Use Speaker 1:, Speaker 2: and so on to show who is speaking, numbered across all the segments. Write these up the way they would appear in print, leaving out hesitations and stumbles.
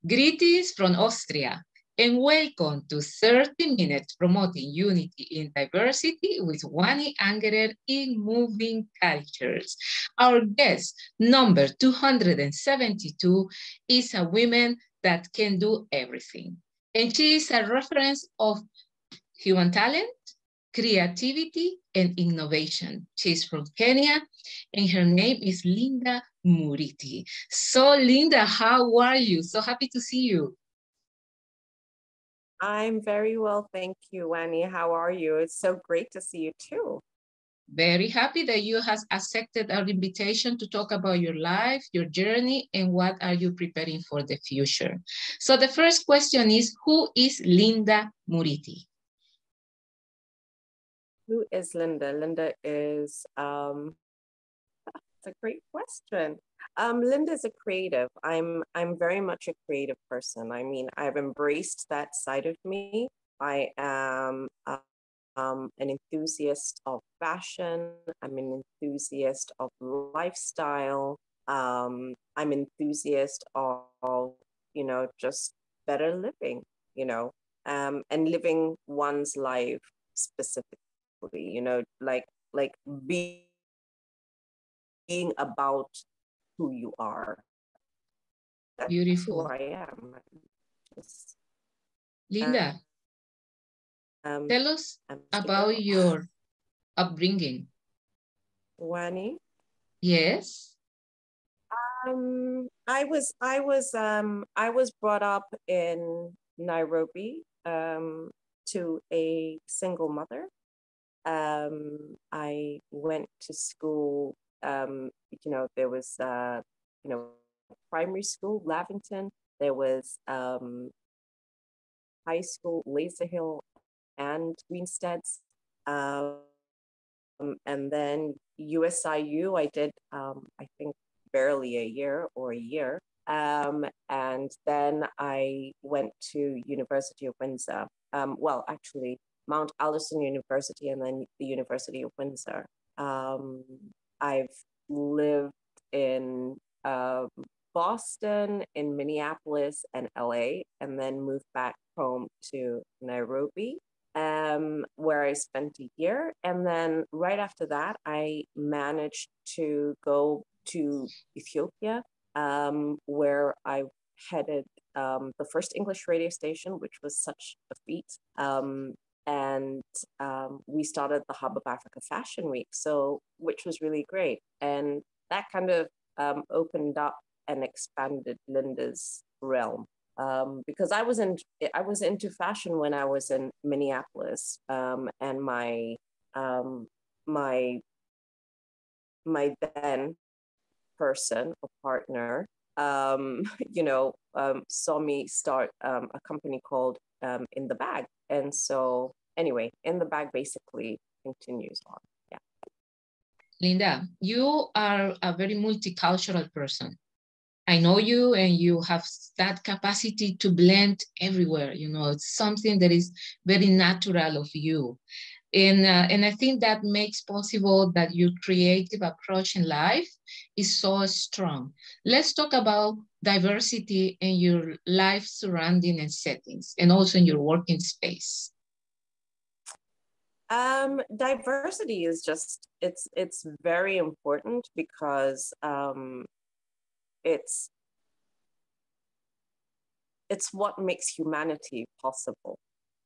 Speaker 1: Greetings from Austria, and welcome to 30 Minutes Promoting Unity in Diversity with Wani Angerer in Moving Cultures. Our guest, number 272, is a woman that can do everything. And she is a reference of human talent, creativity, and innovation. She's from Kenya, and her name is Linda Murithi. So, Linda, how are you? So happy to see you.
Speaker 2: I'm very well, thank you, Wani. How are you? It's so great to see you too.
Speaker 1: Very happy that you have accepted our invitation to talk about your life, your journey, and what are you preparing for the future. So the first question is, who is Linda Murithi?
Speaker 2: Who is Linda? Linda is, it's a great question. Linda is a creative. I'm very much a creative person. I mean, I've embraced that side of me. I am an enthusiast of fashion. I'm an enthusiast of lifestyle. I'm enthusiast of, just better living, and living one's life specifically, like being about who you are. That's
Speaker 1: Beautiful.
Speaker 2: who I am.
Speaker 1: Linda, tell us about your upbringing.
Speaker 2: Wani?
Speaker 1: Yes.
Speaker 2: I was brought up in Nairobi to a single mother. I went to school. There was primary school, Lavington. There was high school, Laser Hill, and Greensteads. And then USIU, I did, I think, barely a year. And then I went to University of Windsor. Well, actually, Mount Allison University and then the University of Windsor. I've lived in Boston, in Minneapolis and LA, and then moved back home to Nairobi, where I spent a year. And then right after that, I managed to go to Ethiopia, where I headed the first English radio station, which was such a feat. And we started the Hub of Africa Fashion Week, which was really great. And that kind of opened up and expanded Linda's realm. Because I was into fashion when I was in Minneapolis, and my then person or partner, saw me start a company called In the Bag, and so anyway, In the Bag basically continues on. Yeah.
Speaker 1: Linda, you are a very multicultural person. I know you, and you have that capacity to blend everywhere. It's something that is very natural of you. And I think that makes possible that your creative approach in life is so strong. Let's talk about diversity in your life surrounding and settings, and also in your working space.
Speaker 2: Diversity is just, it's very important because it's what makes humanity possible.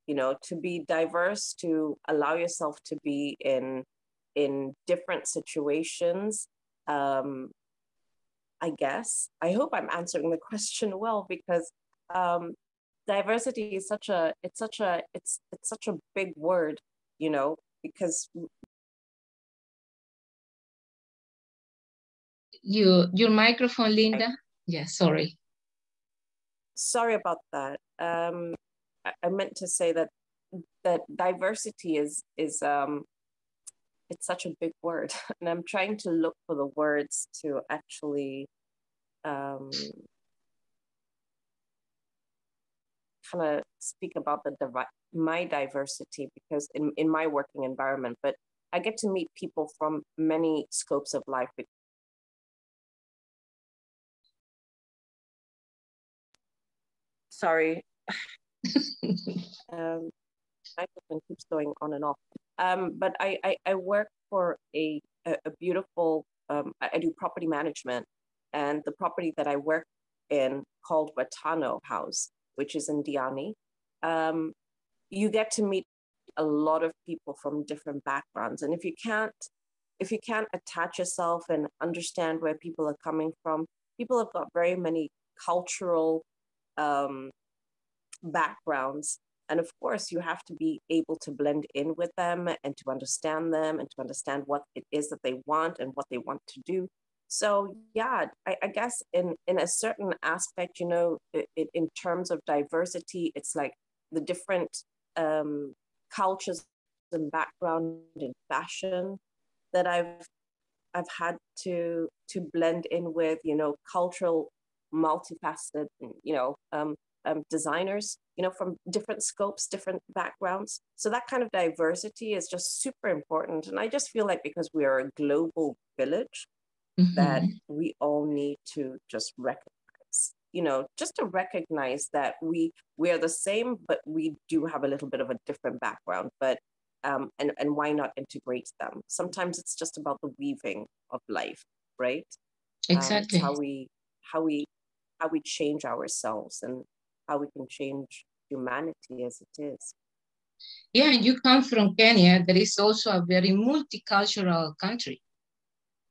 Speaker 2: To be diverse, to allow yourself to be in different situations. I guess, I hope I'm answering the question well, because diversity is such a big word, because
Speaker 1: your microphone, Linda. Yeah, sorry.
Speaker 2: Sorry about that. I meant to say that diversity is it's such a big word, and I'm trying to look for the words to actually kind of speak about my diversity, because in my working environment, but I get to meet people from many scopes of life. sorry. Microphone keeps going on and off. But I work for a beautiful, I do property management, and the property that I work in called Watano House, which is in Diani. You get to meet a lot of people from different backgrounds. And if you can't attach yourself and understand where people are coming from, people have got very many cultural backgrounds. And of course, you have to be able to blend in with them and to understand them and to understand what it is that they want and what they want to do. So yeah, I guess in a certain aspect, in terms of diversity, it's like the different cultures and background in fashion that I've had to blend in with, cultural, multifaceted, designers, from different scopes, different backgrounds. So that kind of diversity is just super important. And I just feel like because we are a global village, that we all need to just recognize, just to recognize that we are the same, but we do have a little bit of a different background. But and why not integrate them? Sometimes it's just about the weaving of life, right?
Speaker 1: Exactly.
Speaker 2: It's how we change ourselves and how we can change humanity as it is.
Speaker 1: Yeah, and you come from Kenya, that is also a very multicultural country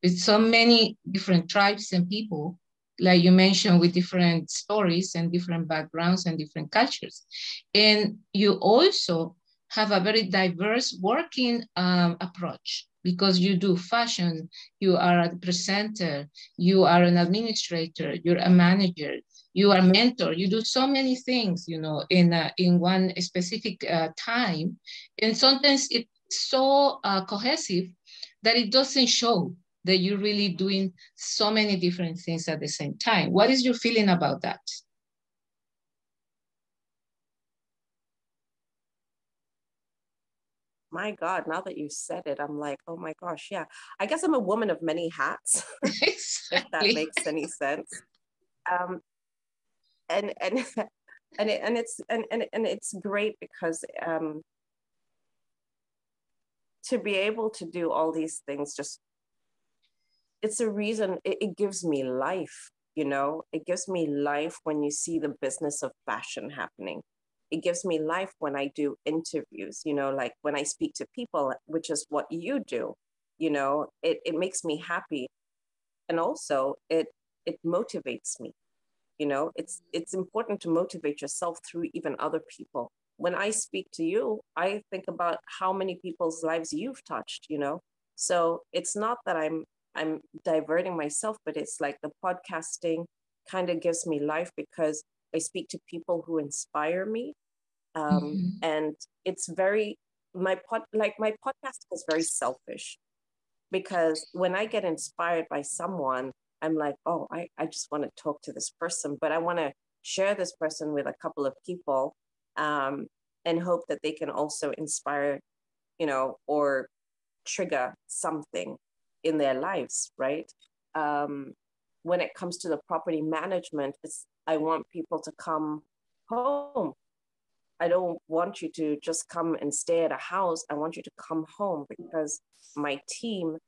Speaker 1: with so many different tribes and people, like you mentioned, with different stories and different backgrounds and different cultures. And you also have a very diverse working approach because you do fashion, you are a presenter, you are an administrator, you're a manager, you are a mentor, you do so many things, in one specific time. And sometimes it's so cohesive that it doesn't show that you're really doing so many different things at the same time. What is your feeling about that?
Speaker 2: My God, now that you said it, I'm like, oh my gosh, yeah. I guess I'm a woman of many hats,
Speaker 1: Exactly.
Speaker 2: if that makes any sense. And it's great because to be able to do all these things, just it's a reason, it gives me life, it gives me life when you see the business of fashion happening. It gives me life when I do interviews, like when I speak to people, which is what you do, it makes me happy. And also it motivates me. It's important to motivate yourself through even other people. When I speak to you, I think about how many people's lives you've touched, so it's not that I'm diverting myself, but it's like the podcasting kind of gives me life because I speak to people who inspire me. And it's my podcast is very selfish, because when I get inspired by someone, I'm like, oh, I just want to talk to this person, but I want to share this person with a couple of people, and hope that they can also inspire, or trigger something in their lives, right? When it comes to the property management, I want people to come home. I don't want you to just come and stay at a house. I want you to come home, because my team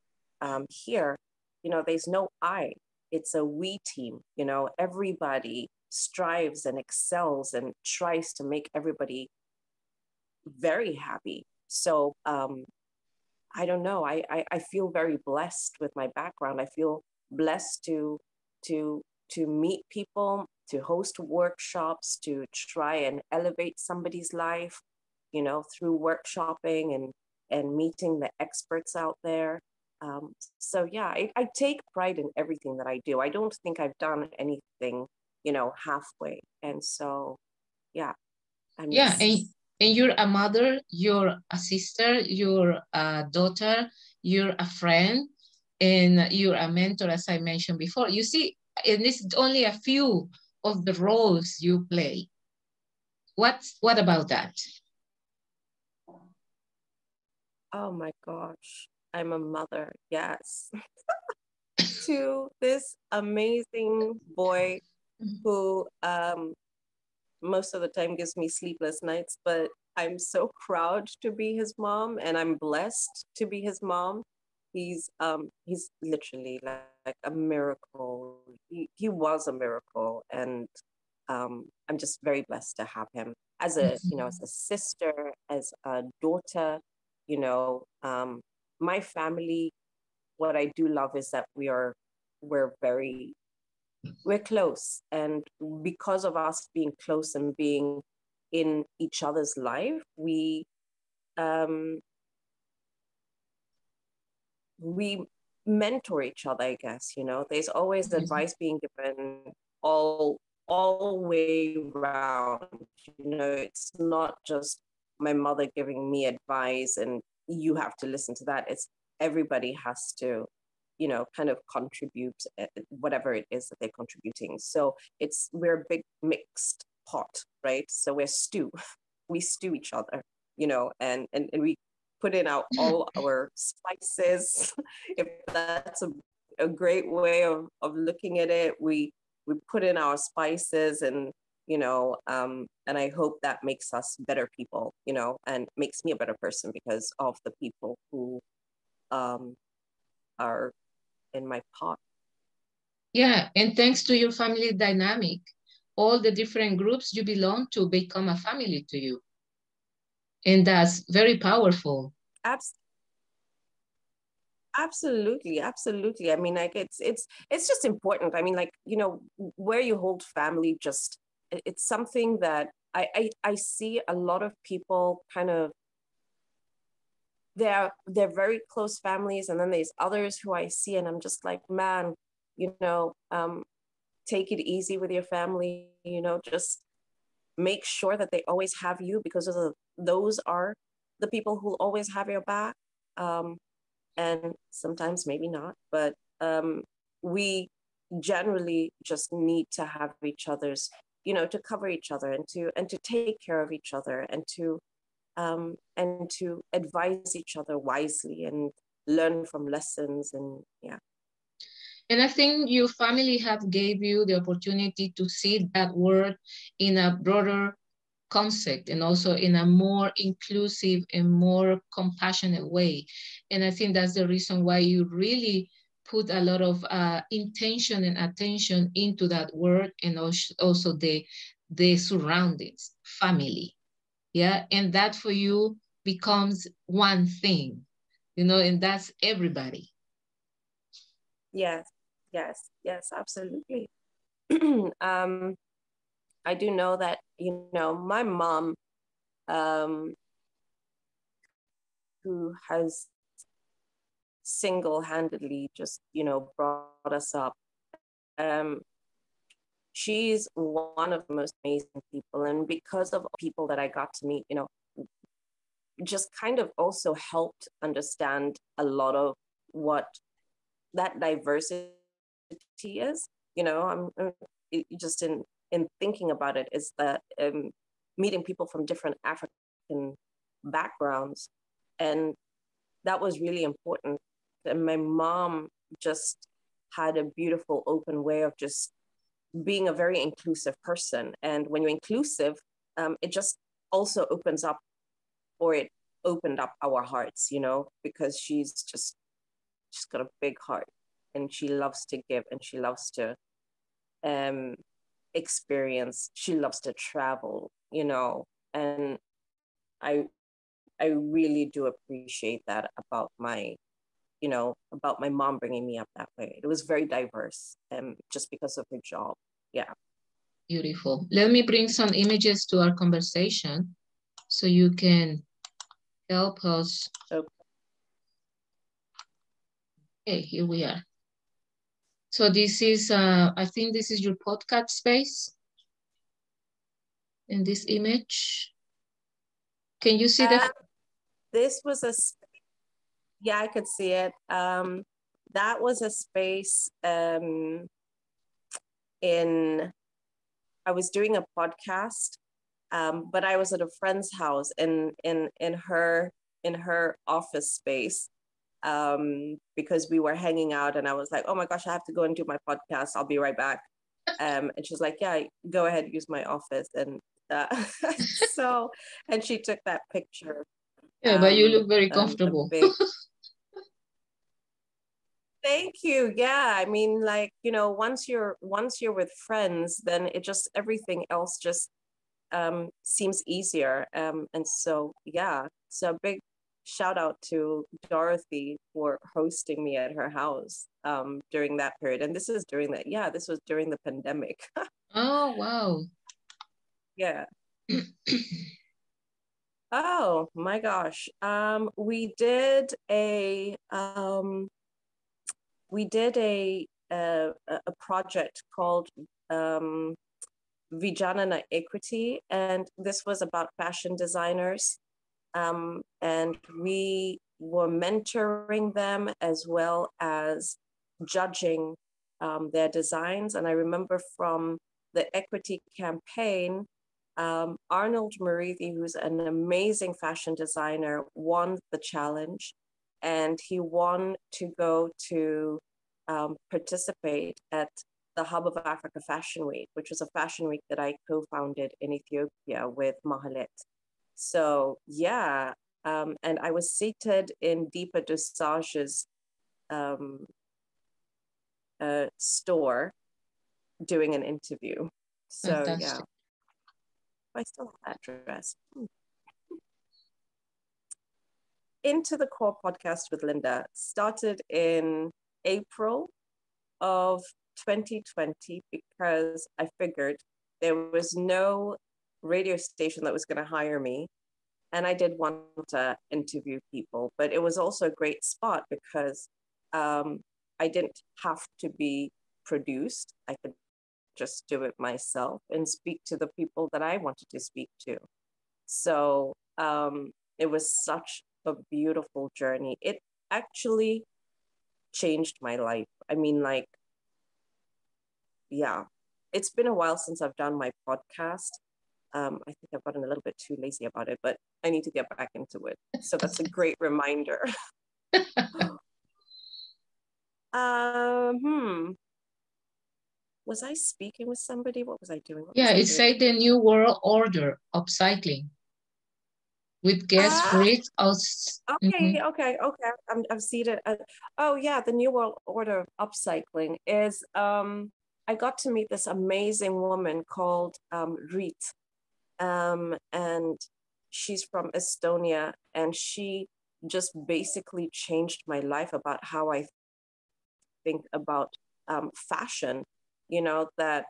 Speaker 2: here, there's no I, it's a we team. Everybody strives and excels and tries to make everybody very happy. So I don't know. I feel very blessed with my background. I feel blessed to meet people, to host workshops, to try and elevate somebody's life, through workshopping and meeting the experts out there. So yeah, I take pride in everything that I do. I don't think I've done anything, halfway. And so, yeah, I'm
Speaker 1: Yeah,
Speaker 2: just.
Speaker 1: and you're a mother, you're a sister, you're a daughter, you're a friend, and you're a mentor, as I mentioned before. You see, and this is only a few of the roles you play. What about that?
Speaker 2: Oh my gosh, I'm a mother, yes, to this amazing boy who most of the time gives me sleepless nights, but I'm so proud to be his mom, and I'm blessed to be his mom. He's literally like a miracle. He was a miracle, and I'm just very blessed to have him as a, you know, as a sister, as a daughter. You know, my family. What I do love is that we're very we're close, and because of us being close and being in each other's life, um we mentor each other, I guess. You know, there's always advice being given all way round. You know, it's not just my mother giving me advice and you have to listen to that. It's everybody has to, you know, kind of contribute whatever it is that they're contributing. So we're a big mixed pot, right? So we stew each other, you know, and we put in all our spices. If that's a great way of looking at it, we put in our spices, and you know, and I hope that makes us better people, you know, and makes me a better person because of the people who um, are in my pot.
Speaker 1: Yeah, and thanks to your family dynamic, all the different groups you belong to become a family to you. And that's very powerful.
Speaker 2: Abs- Absolutely, absolutely. I mean, like it's just important. I mean, like, you know, where you hold family, just it's something that I see a lot of people kind of they're very close families, and then there's others who I see and I'm just like, man, you know, take it easy with your family, you know, just make sure that they always have you, because those are the people who always have your back. Um, and sometimes maybe not, but we generally just need to have each other's, you know, to cover each other and to take care of each other and to advise each other wisely and learn from lessons, and yeah.
Speaker 1: And I think your family have gave you the opportunity to see that word in a broader concept and also in a more inclusive and more compassionate way. And I think that's the reason why you really put a lot of intention and attention into that word, and also the surroundings, family. Yeah, and that for you becomes one thing, you know, and that's everybody.
Speaker 2: Yes, yes, yes, absolutely. um, I do know that, you know, my mom, um, who has single-handedly just, you know, brought us up. She's one of the most amazing people. And because of people that I got to meet, you know, just kind of also helped understand a lot of what that diversity is. You know, just in thinking about it, is that meeting people from different African backgrounds, and that was really important. And my mom just had a beautiful, open way of just being a very inclusive person. And when you're inclusive, it just also opens up, or it opened up our hearts, you know, because she's got a big heart, and she loves to give, and she loves to um, experience. She loves to travel, you know, and I I really do appreciate that about about my mom bringing me up that way. It was very diverse, just because of her job. Yeah.
Speaker 1: Beautiful. Let me bring some images to our conversation so you can help us.
Speaker 2: Okay.
Speaker 1: Okay, here we are. So this is, I think this is your podcast space in this image. Can you see the?
Speaker 2: This was yeah, I could see it. That was a space in, I was doing a podcast, but I was at a friend's house in her office space, because we were hanging out, and I was like, oh my gosh, I have to go and do my podcast. I'll be right back. And she's like, yeah, go ahead, use my office. And so, and she took that picture.
Speaker 1: Yeah, but you look very
Speaker 2: A
Speaker 1: comfortable.
Speaker 2: big, thank you. Yeah, I mean, like, you know, once you're with friends, then it just, everything else just seems easier. And so, yeah, so a big shout out to Dorothy for hosting me at her house during that period. And this is during that, yeah, this was during the pandemic.
Speaker 1: Oh, wow.
Speaker 2: Yeah. Oh my gosh. We did a a project called Vijana Equity, and this was about fashion designers. And we were mentoring them as well as judging their designs. And I remember from the equity campaign, Arnold Murithi, who's an amazing fashion designer, won the challenge, and he won to go to participate at the Hub of Africa Fashion Week, which was a fashion week that I co-founded in Ethiopia with Mahalet. So yeah, and I was seated in Deepa Dusage's store doing an interview. So
Speaker 1: Fantastic.
Speaker 2: yeah, I still have that dress. Into the Core podcast with Linda started in April of 2020 because I figured there was no radio station that was going to hire me. And I did want to interview people, but it was also a great spot because I didn't have to be produced. I could just do it myself and speak to the people that I wanted to speak to. So it was such a beautiful journey. It actually changed my life. I mean, like, yeah, it's been a while since I've done my podcast. I think I've gotten a little bit too lazy about it, but I need to get back into it. So that's a great reminder. Was I speaking with somebody? What was I doing?
Speaker 1: Yeah, it's
Speaker 2: doing?
Speaker 1: like the New World Order upcycling with guest Brits.
Speaker 2: Okay. I've seen it. Oh yeah, the New World Order of upcycling is. I got to meet this amazing woman called Reet, and she's from Estonia, and she just basically changed my life about how I think about fashion. You know, that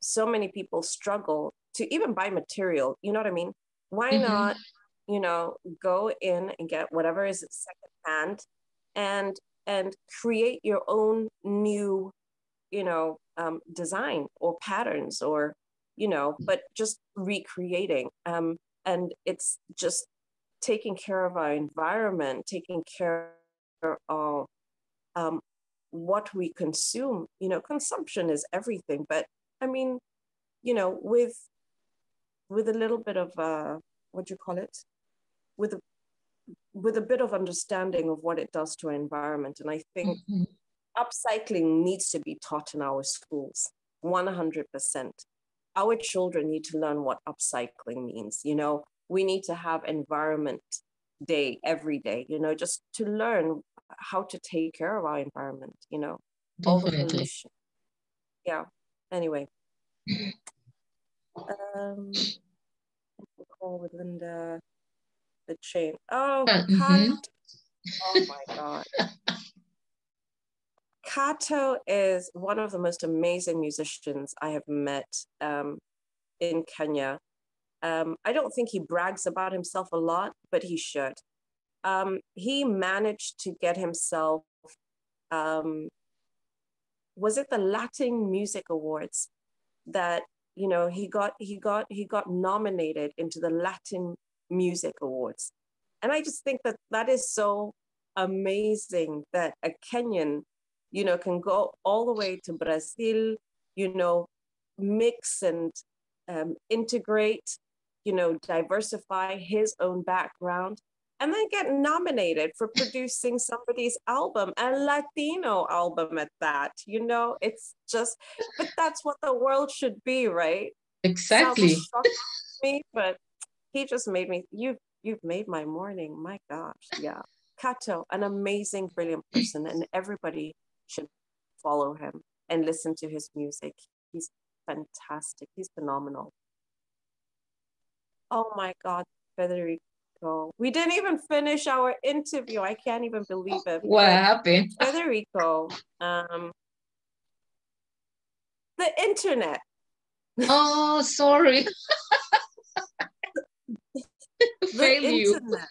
Speaker 2: so many people struggle to even buy material. You know what I mean? Why not, you know, go in and get whatever is secondhand and create your own new, you know, design or patterns or, you know, but just recreating. And it's just taking care of our environment, taking care of what we consume. You know, consumption is everything, but I mean, you know, with a little bit of what do you call it, with a bit of understanding of what it does to our environment. And I think upcycling needs to be taught in our schools 100%. Our children need to learn what upcycling means. You know, we need to have environment day every day, you know, just to learn how to take care of our environment, you know. All the pollution. Yeah, anyway. Call with Linda, the chain. Oh, oh my God. Kato is one of the most amazing musicians I have met in Kenya. I don't think he brags about himself a lot, but he should. He managed to get himself, was it the Latin Music Awards that, you know, he got nominated into the Latin Music Awards. And I just think that that is so amazing that a Kenyan, you know, can go all the way to Brazil, you know, mix and integrate, you know, diversify his own background and then get nominated for producing somebody's album, a Latino album at that. You know, it's just, but that's what the world should be, right? Sounds
Speaker 1: Exactly.
Speaker 2: shocking to me, but he just made me, you've made my morning. My gosh, yeah. Kato, an amazing, brilliant person, and everybody should follow him and listen to his music. He's fantastic. He's phenomenal. Oh my God, Federico. We didn't even finish our interview. I can't even believe it.
Speaker 1: What
Speaker 2: But
Speaker 1: happened?
Speaker 2: Federico, the internet.
Speaker 1: Oh, sorry.
Speaker 2: The
Speaker 1: Fail you.
Speaker 2: internet.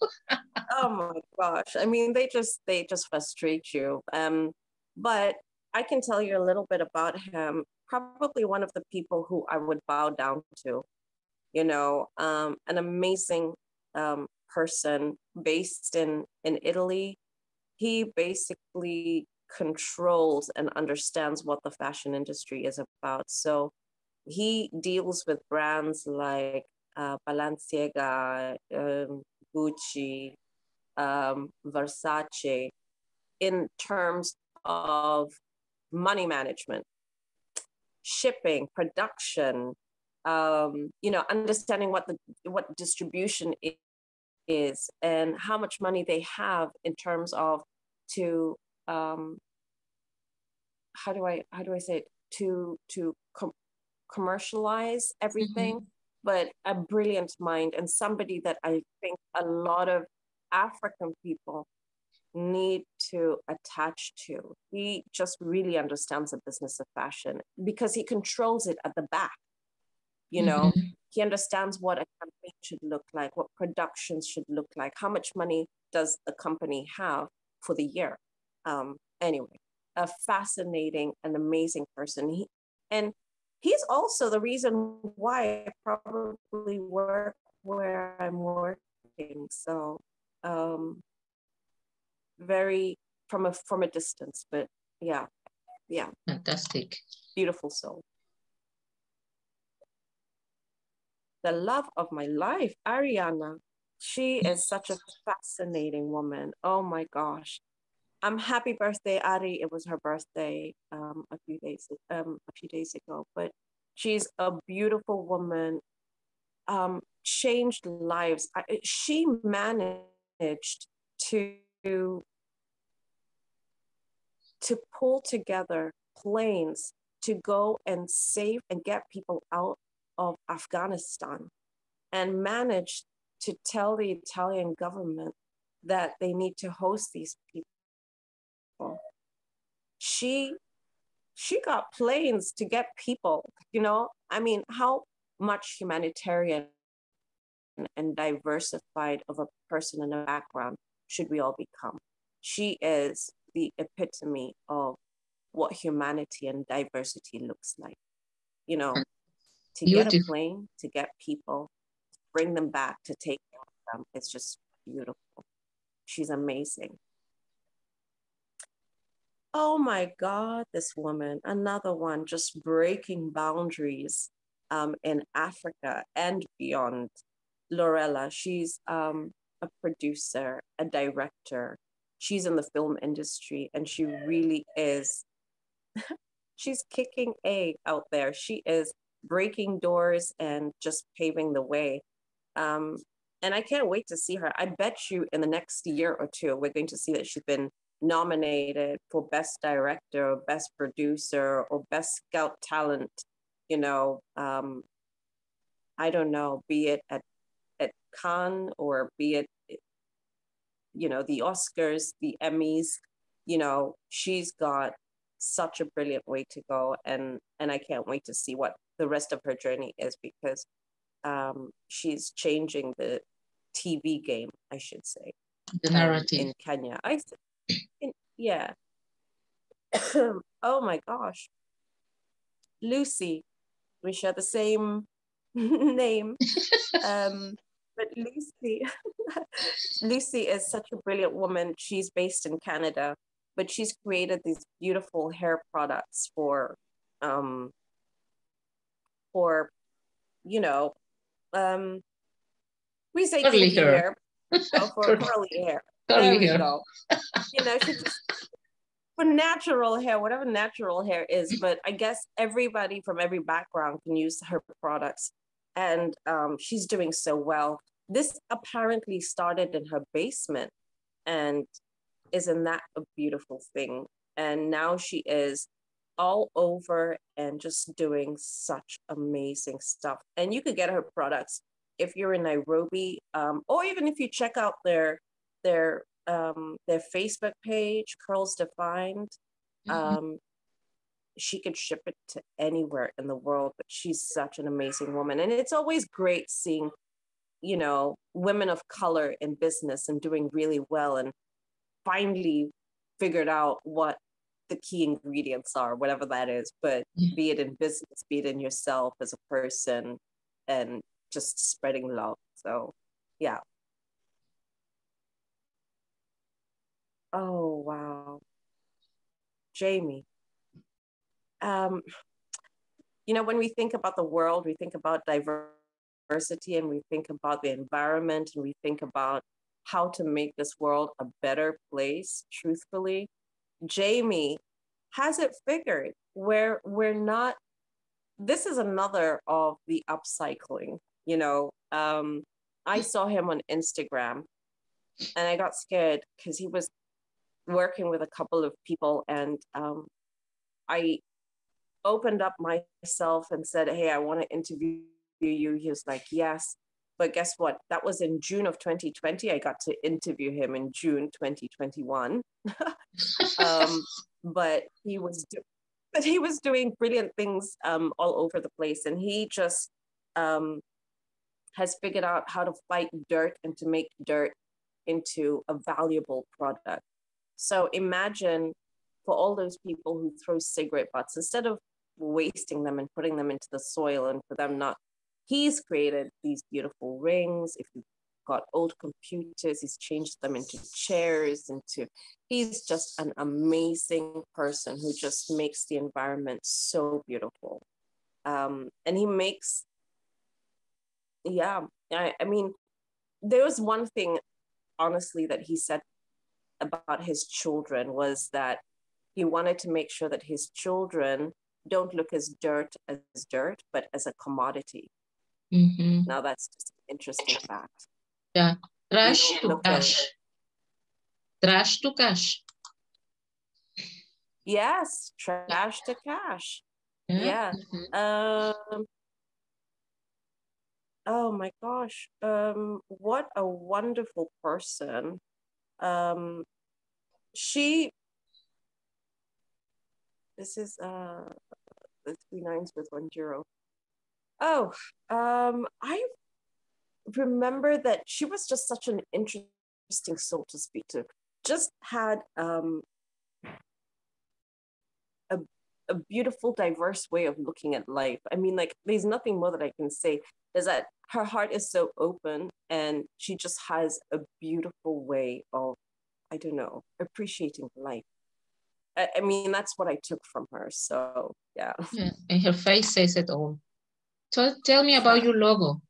Speaker 2: Oh my gosh. I mean, they just frustrate you. But I can tell you a little bit about him. Probably one of the people who I would bow down to, an amazing person based in Italy. He basically controls and understands what the fashion industry is about. So he deals with brands like Balenciaga, Gucci, Versace in terms of money management, shipping, production, understanding what distribution is and how much money they have in terms of to how do I say it, to commercialize everything.
Speaker 1: Mhm.
Speaker 2: But a brilliant mind and somebody that I think a lot of African people need to attach to. He just really understands the business of fashion because he controls it at the back.
Speaker 1: Mhm.
Speaker 2: He understands what a campaign should look like, what productions should look like, how much money does the company have for the year. Anyway, a fascinating and amazing person. And he's also the reason why I probably work where I'm working. So very from a distance, but yeah,
Speaker 1: Fantastic.
Speaker 2: beautiful soul. The love of my life, Ariana. She is such a fascinating woman. Oh my gosh. Happy birthday, Ari. It was her birthday a few days ago. But she's a beautiful woman. Changed lives. She managed to pull together planes to go and save and get people out of Afghanistan, and managed to tell the Italian government that they need to host these people. She got planes to get people, I mean, how much humanitarian and diversified of a person and a background should we all become? She is the epitome of what humanity and diversity looks like. To get a
Speaker 1: Beautiful.
Speaker 2: plane, to get people, bring them back, to take care of them, it's just beautiful. She's amazing. Oh my God, this woman, another one, just breaking boundaries in Africa and beyond. Lorella, she's a producer, a director. She's in the film industry and she really is, she's kicking A out there. She is breaking doors and just paving the way. And I can't wait to see her. I bet you in the next year or two, we're going to see that she's been nominated for Best Director, or Best Producer, or Best Scout Talent. I don't know, be it at Cannes or be it, the Oscars, the Emmys. She's got such a brilliant way to go, and I can't wait to see what the rest of her journey is, because she's changing the TV game, I should say,
Speaker 1: The narrative.
Speaker 2: in Kenya. Yeah. Oh my gosh. Lucy, we share the same name. But Lucy is such a brilliant woman. She's based in Canada, but she's created these beautiful hair products for you know, um, we say
Speaker 1: Curly
Speaker 2: kinky
Speaker 1: hair.
Speaker 2: hair. Oh, for curly hair. There
Speaker 1: Curly
Speaker 2: we
Speaker 1: hair.
Speaker 2: go. You know, she just for natural hair, whatever natural hair is. But I guess everybody from every background can use her products, and she's doing so well. This apparently started in her basement, and isn't that a beautiful thing? And now she is all over and just doing such amazing stuff. And you could get her products if you're in Nairobi, or even if you check out their Facebook page, Curls Defined. She could ship it to anywhere in the world, but she's such an amazing woman. And it's always great seeing, you know, women of color in business and doing really well and finally figured out what the key ingredients are, whatever that is, but be it in business, be it in yourself as a person, and just spreading love. So yeah. Oh wow. Jamie. You know, when we think about the world, we think about diversity, and we think about the environment, and we think about how to make this world a better place, truthfully. Jamie has it figured where we're not, this is another of the upcycling, you know. I saw him on Instagram and I got scared because he was working with a couple of people, and I opened up myself and said, hey, I want to interview you. He was like, yes. But guess what? That was in June of 2020. I got to interview him in June 2021. But he was doing brilliant things all over the place. And he just has figured out how to fight dirt and to make dirt into a valuable product. So imagine for all those people who throw cigarette butts, instead of wasting them and putting them into the soil and for them not, he's created these beautiful rings. If you've got old computers, he's changed them into chairs, he's just an amazing person who just makes the environment so beautiful. And he makes, I mean, there was one thing, honestly, that he said about his children was that he wanted to make sure that his children don't look as dirt, but as a commodity. Now that's just an interesting fact.
Speaker 1: Yeah, trash to cash. Trash to cash.
Speaker 2: Yes, trash to cash. Yeah. Oh my gosh. What a wonderful person. This is the 3 9s with 1 0. Oh, I remember that she was just such an interesting soul to speak to. Just had a beautiful, diverse way of looking at life. I mean, like, there's nothing more that I can say, is that her heart is so open and she just has a beautiful way of, I don't know, appreciating life. I mean, that's what I took from her. So, yeah.
Speaker 1: Yeah, and her face says it all. So tell me about your logo.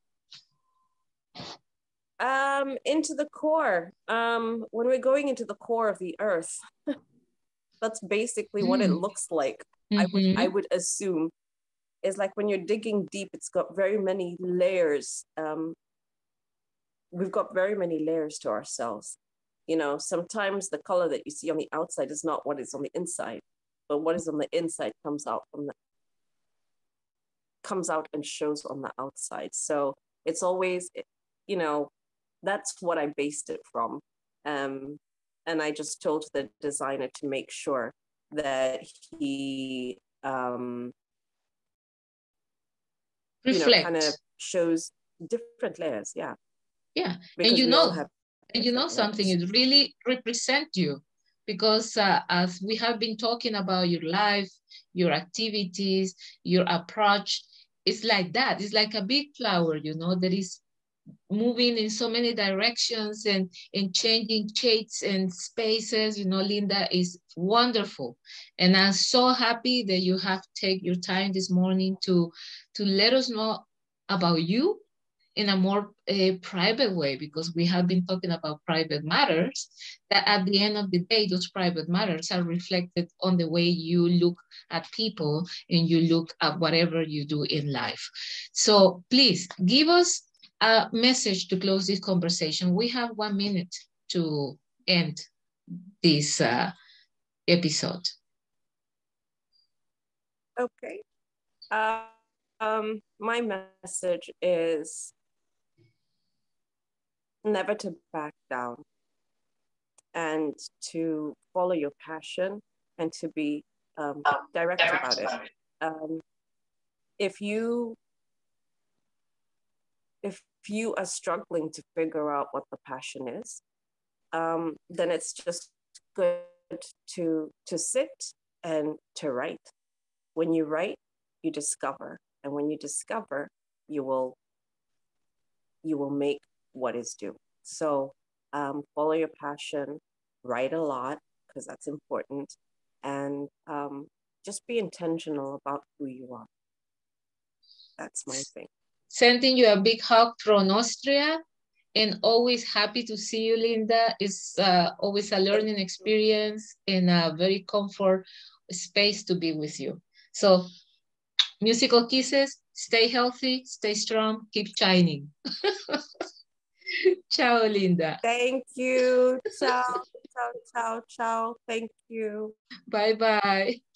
Speaker 2: Into the core. When we're going into the core of the earth, that's basically what it looks like. I would assume is like when you're digging deep, it's got very many layers. We've got very many layers to ourselves. You know, sometimes the color that you see on the outside is not what is on the inside, but what is on the inside comes out and shows on the outside. So it's always, you know, that's what I based it from. And I just told the designer to make sure that he, kind of shows different layers. Yeah.
Speaker 1: Yeah.
Speaker 2: Because
Speaker 1: and you know something, it really represents you, because as we have been talking about your life, your activities, your approach, it's like that. It's like a big flower, you know, that is moving in so many directions and changing shades and spaces. You know, Linda is wonderful. And I'm so happy that you have taken your time this morning to let us know about you in a more private way, because we have been talking about private matters, that at the end of the day, those private matters are reflected on the way you look at people and you look at whatever you do in life. So please give us a message to close this conversation. We have 1 minute to end this episode.
Speaker 2: Okay. My message is never to back down and to follow your passion and to be direct about it. If you are struggling to figure out what the passion is, then it's just good to sit and to write. When you write, you discover, and when you discover, you will make what is due. So follow your passion, write a lot because that's important, and just be intentional about who you are. That's my thing.
Speaker 1: Sending you a big hug from Austria, and always happy to see you, Linda. It's always a learning experience and a very comfort space to be with you. So musical kisses, stay healthy, stay strong, keep shining. Ciao, Linda.
Speaker 2: Thank you. Ciao, ciao, ciao, ciao. Thank you.
Speaker 1: Bye-bye.